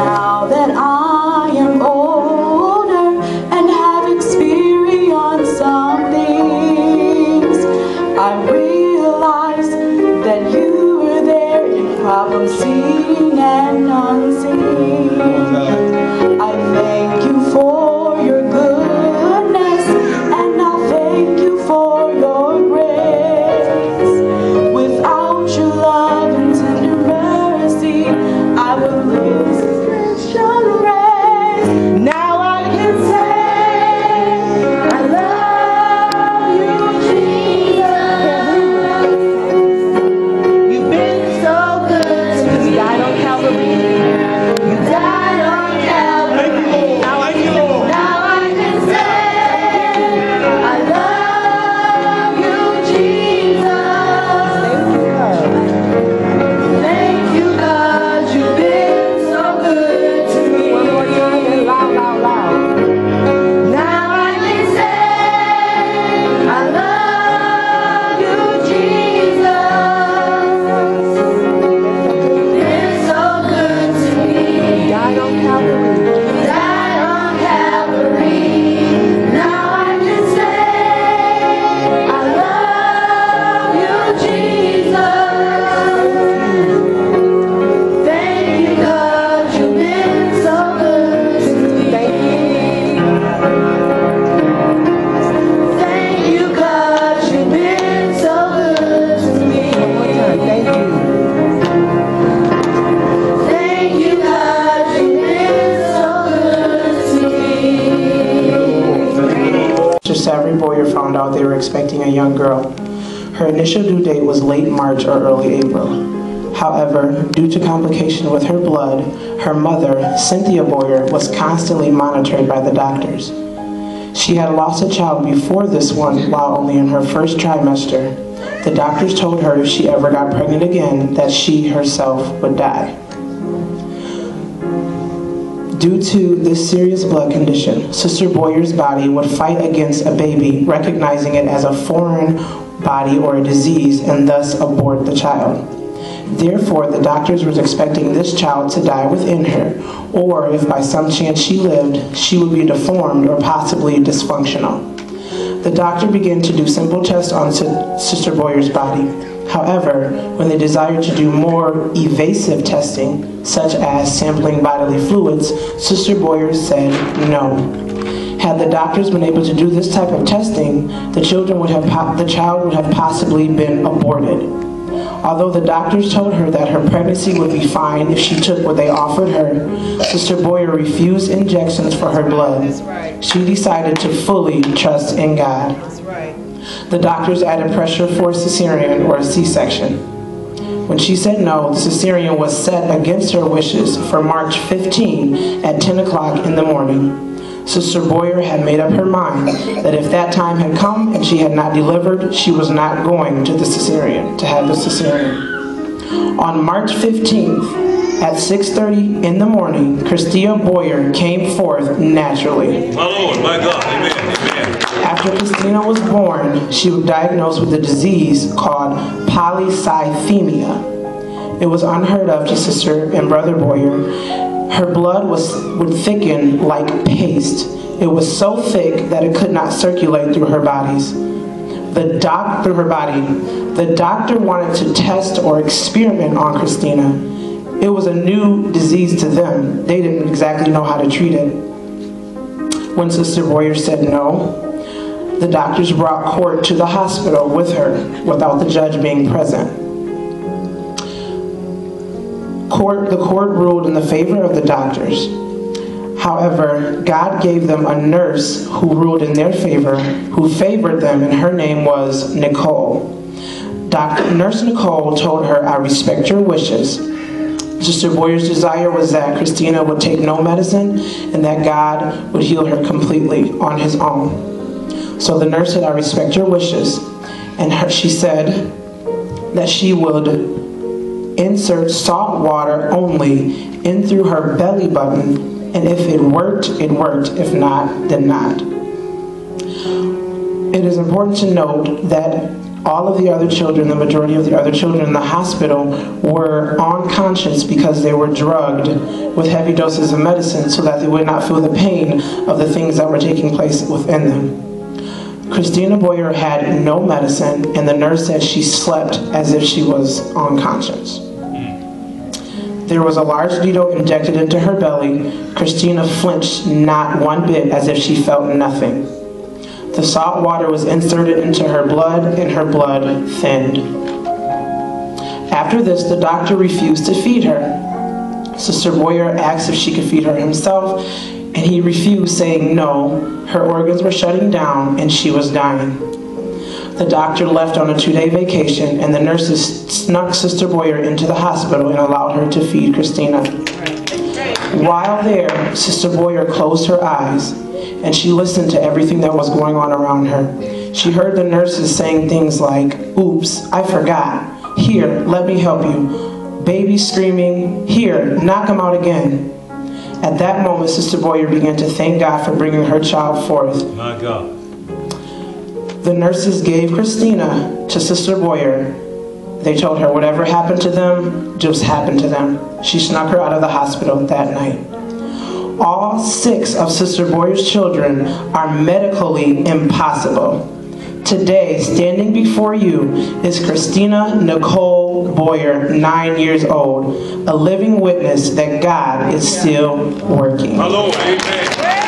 Now that I am older and have experienced some things, I realize that you were there in problems seen and unseen. I thank you for your goodness, and I thank you for your grace. Without your love and tender mercy, I would lose this Christian race. Now I can say, I love you, Jesus. You've been so good to me. You died on Calvary. You died on Calvary. Now I can say, I love you, Jesus. Thank you, God. You've been so good to me. One more time and loud, loud, loud. Now I can say, I love you, Jesus. Been so good to me. Died on Calvary. Died on Calvary. Now I can say, I love you, Jesus. Thank you, God. You've been so good to me. Thank you, God. You've been so good to me. One more time. Thank you. Thank you, God. You've been so good to me. Mr. Savory Boyer found out they were expecting a young girl. Her initial due date was late March or early April. However, due to complication with her blood, her mother, Cynthia Boyer, was constantly monitored by the doctors. She had lost a child before this one while only in her first trimester. The doctors told her if she ever got pregnant again, that she herself would die. Due to this serious blood condition, Sister Boyer's body would fight against a baby, recognizing it as a foreign body or a disease, and thus abort the child. Therefore, the doctors were expecting this child to die within her, or if by some chance she lived, she would be deformed or possibly dysfunctional. The doctor began to do simple tests on Sister Boyer's body. However, when they desired to do more evasive testing, such as sampling bodily fluids, Sister Boyer said no. Had the doctors been able to do this type of testing, the child would have possibly been aborted. Although the doctors told her that her pregnancy would be fine if she took what they offered her, Sister Boyer refused injections for her blood. She decided to fully trust in God. The doctors added pressure for a cesarean or a C-section. When she said no, the cesarean was set against her wishes for March 15 at 10 o'clock in the morning. Sister Boyer had made up her mind that if that time had come and she had not delivered, she was not going to have the cesarean. On March 15th, at 6:30 in the morning, Christina Boyer came forth naturally. My Lord, my God, amen, amen. After Christina was born, she was diagnosed with a disease called polycythemia. It was unheard of to Sister and Brother Boyer. Her blood would thicken like paste. It was so thick that it could not circulate through her bodies. The doctor wanted to test or experiment on Christina. It was a new disease to them. They didn't exactly know how to treat it. When Sister Boyer said no, the doctors brought court to the hospital with her without the judge being present. The court ruled in the favor of the doctors. However, God gave them a nurse who ruled in their favor, who favored them, and her name was Nicole. Nurse Nicole told her, "I respect your wishes." Sister Boyer's desire was that Christina would take no medicine and that God would heal her completely on his own. So the nurse said, "I respect your wishes." And she said that she would insert salt water only in through her belly button, and if it worked, it worked. If not, then not. It is important to note that All of the other children, the majority of the other children in the hospital, were unconscious because they were drugged with heavy doses of medicine so that they would not feel the pain of the things that were taking place within them. Christina Boyer had no medicine, and the nurse said she slept as if she was unconscious. There was a large needle injected into her belly. Christina flinched not one bit, as if she felt nothing. The salt water was inserted into her blood, and her blood thinned. After this, the doctor refused to feed her. Sister Boyer asked if she could feed her himself, and he refused, saying no, her organs were shutting down, and she was dying. The doctor left on a 2-day vacation, and the nurses snuck Sister Boyer into the hospital and allowed her to feed Christina. While there, Sister Boyer closed her eyes, and she listened to everything that was going on around her. She heard the nurses saying things like, "Oops, I forgot. Here, let me help you." Baby screaming, "Here, knock him out again." At that moment, Sister Boyer began to thank God for bringing her child forth. My God. The nurses gave Christina to Sister Boyer. They told her whatever happened to them, just happened to them. She snuck her out of the hospital that night. All 6 of Sister Boyer's children are medically impossible. Today, standing before you is Christina Nicole Boyer, 9 years old, a living witness that God is still working. Hello, amen.